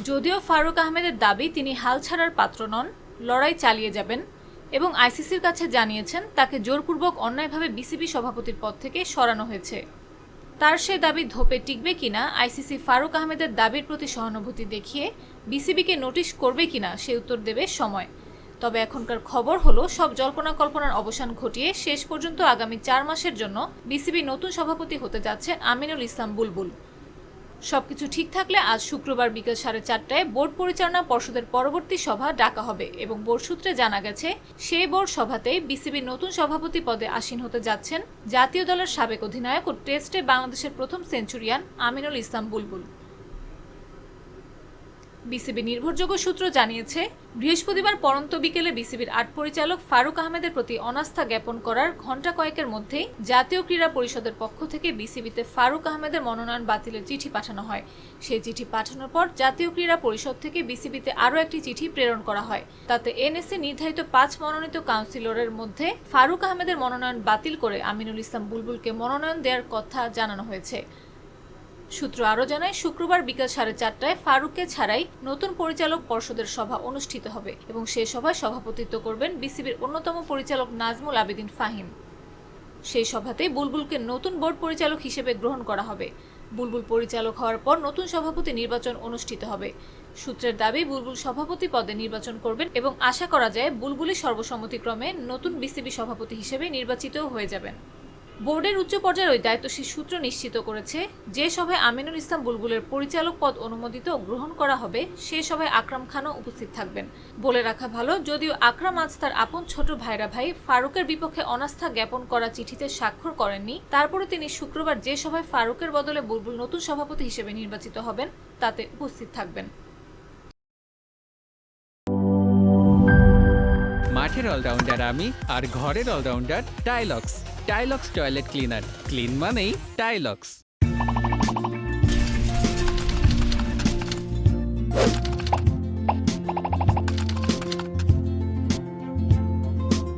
যদিও ফারুক আহমেদের দাবি তিনি হাল ছাড়ার পাত্র নন, লড়াই চালিয়ে যাবেন এবং আইসিসির কাছে জানিয়েছেন তাকে জোরপূর্বক অন্যায়ভাবে বিসিবি সভাপতির পদ থেকে সরানো হয়েছে। তার সে দাবি ধোপে টিকবে কিনা, আইসিসি ফারুক আহমেদের দাবির প্রতি সহানুভূতি দেখিয়ে বিসিবিকে নোটিশ করবে কিনা সে উত্তর দেবে সময়। তবে এখনকার খবর হলো সব জল্পনা কল্পনার অবসান ঘটিয়ে শেষ পর্যন্ত আগামী 4 মাসের জন্য বিসিবি নতুন সভাপতি হতে যাচ্ছেন আমিনুল ইসলাম বুলবুল। সবকিছু ঠিক থাকলে আজ শুক্রবার বিকেল 4:30টায় বোর্ড পরিচালনা পর্ষদের পরবর্তী সভা ডাকা হবে এবং বোর্ড সূত্রে জানা গেছে সেই বোর্ড সভাতেই বিসিবির নতুন সভাপতি পদে আসীন হতে যাচ্ছেন জাতীয় দলের সাবেক অধিনায়ক ও টেস্টে বাংলাদেশের প্রথম সেঞ্চুরিয়ান আমিনুল ইসলাম বুলবুল। বিসিবি নির্ভরযোগ্য সূত্র জানিয়েছে, বৃহস্পতিবার পরন্ত বিকেলে বিসিবির 8 পরিচালক ফারুক আহমেদের প্রতি অনাস্থা জ্ঞাপন করার ঘণ্টা কয়েকের মধ্যেই জাতীয় ক্রীড়া পরিষদের পক্ষ থেকে বিসিবিতে ফারুক আহমেদের মনোনয়ন বাতিলের চিঠি পাঠানো হয়। সেই চিঠি পাঠানোর পর জাতীয় ক্রীড়া পরিষদ থেকে বিসিবিতে আরও একটি চিঠি প্রেরণ করা হয়। তাতে এনএসসি নির্ধারিত 5 মনোনীত কাউন্সিলরের মধ্যে ফারুক আহমেদের মনোনয়ন বাতিল করে আমিনুল ইসলাম বুলবুলকে মনোনয়ন দেওয়ার কথা জানানো হয়েছে। সূত্র আরও জানায়, শুক্রবার বিকেল 4:30টায় ফারুককে ছাড়াই নতুন পরিচালক পর্ষদের সভা অনুষ্ঠিত হবে এবং সে সভায় সভাপতিত্ব করবেন বিসিবির অন্যতম পরিচালক নাজমুল আবেদিন ফাহিম। সেই সভাতেই বুলবুলকে নতুন বোর্ড পরিচালক হিসেবে গ্রহণ করা হবে। বুলবুল পরিচালক হওয়ার পর নতুন সভাপতি নির্বাচন অনুষ্ঠিত হবে। সূত্রের দাবি, বুলবুল সভাপতি পদে নির্বাচন করবেন এবং আশা করা যায় বুলবুলই সর্বসম্মতিক্রমে নতুন বিসিবি সভাপতি হিসেবে নির্বাচিত হয়ে যাবেন। বোর্ডের উচ্চ পর্যায়ের ওই দায়িত্বশীল সূত্র নিশ্চিত করেছে, যে সভায় আমিনুল ইসলাম বুলবুলের পরিচালক পদ অনুমোদিত ও গ্রহণ করা হবে সে সভায় আকরাম খানও উপস্থিত থাকবেন। বলে রাখা ভালো, যদিও আকরাম আজ তার আপন ছোট ভাইরা ভাই ফারুকের বিপক্ষে অনাস্থা জ্ঞাপন করা চিঠিতে স্বাক্ষর করেননি, তারপরও তিনি শুক্রবার যে সভায় ফারুকের বদলে বুলবুল নতুন সভাপতি হিসেবে নির্বাচিত হবেন তাতে উপস্থিত থাকবেন। মাঠের অলরাউন্ডার আমি, আর ঘরের allrounder Tilex. Tilex toilet cleaner, clean মানেই টাইলক্স।